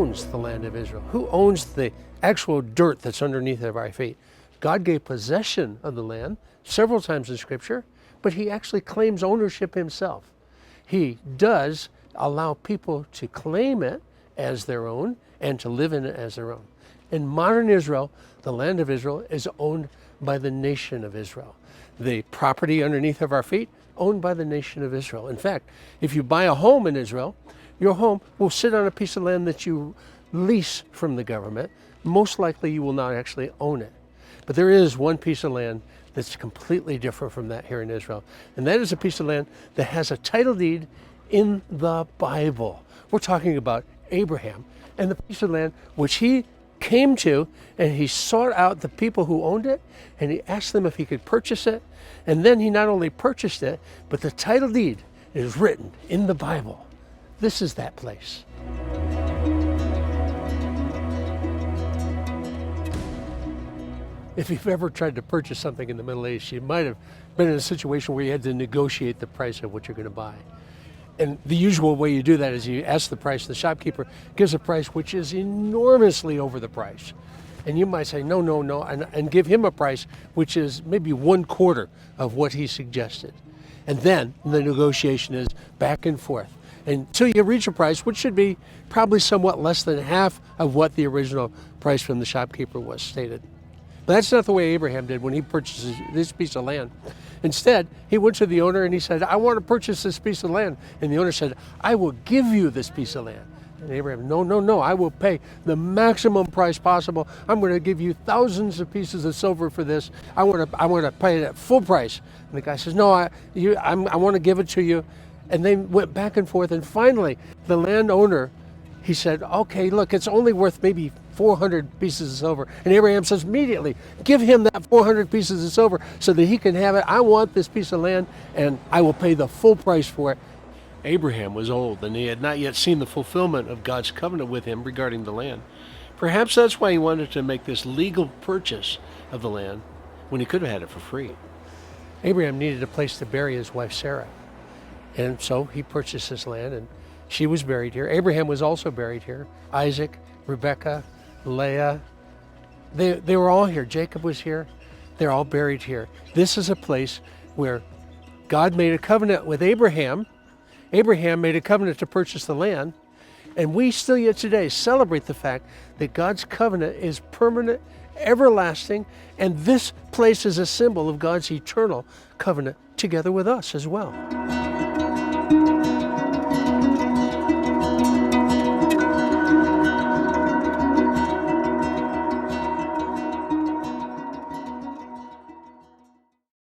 owns the land of Israel? Who owns the actual dirt that's underneath of our feet? God gave possession of the land several times in Scripture, but he actually claims ownership himself. He does allow people to claim it as their own and to live in it as their own. In modern Israel, the land of Israel is owned by the nation of Israel. The property underneath of our feet, owned by the nation of Israel. In fact, if you buy a home in Israel, your home will sit on a piece of land that you lease from the government. Most likely you will not actually own it. But there is one piece of land that's completely different from that here in Israel. And that is a piece of land that has a title deed in the Bible. We're talking about Abraham and the piece of land which he came to, and he sought out the people who owned it, and he asked them if he could purchase it. And then he not only purchased it, but the title deed is written in the Bible. This is that place. If you've ever tried to purchase something in the Middle East, you might have been in a situation where you had to negotiate the price of what you're going to buy. And the usual way you do that is you ask the price, the shopkeeper gives a price which is enormously over the price. And you might say, no, and give him a price which is maybe 1/4 of what he suggested. And then the negotiation is back and forth until you reach a price which should be probably somewhat less than half of what the original price from the shopkeeper was stated. But that's not the way Abraham did when he purchased this piece of land. Instead, he went to the owner and he said, I want to purchase this piece of land. And the owner said, I will give you this piece of land. And Abraham, no, I will pay the maximum price possible. I'm going to give you thousands of pieces of silver for this. I want to pay it at full price. And the guy says, no, I want to give it to you. And they went back and forth. And finally, the landowner, he said, okay, look, it's only worth maybe 400 pieces of silver. And Abraham says immediately, give him that 400 pieces of silver so that he can have it. I want this piece of land and I will pay the full price for it. Abraham was old and he had not yet seen the fulfillment of God's covenant with him regarding the land. Perhaps that's why he wanted to make this legal purchase of the land when he could have had it for free. Abraham needed a place to bury his wife Sarah. And so he purchased this land and she was buried here. Abraham was also buried here. Isaac, Rebekah, Leah, they were all here. Jacob was here. They're all buried here. This is a place where God made a covenant with Abraham. Abraham made a covenant to purchase the land. And we still yet today celebrate the fact that God's covenant is permanent, everlasting, and this place is a symbol of God's eternal covenant together with us as well.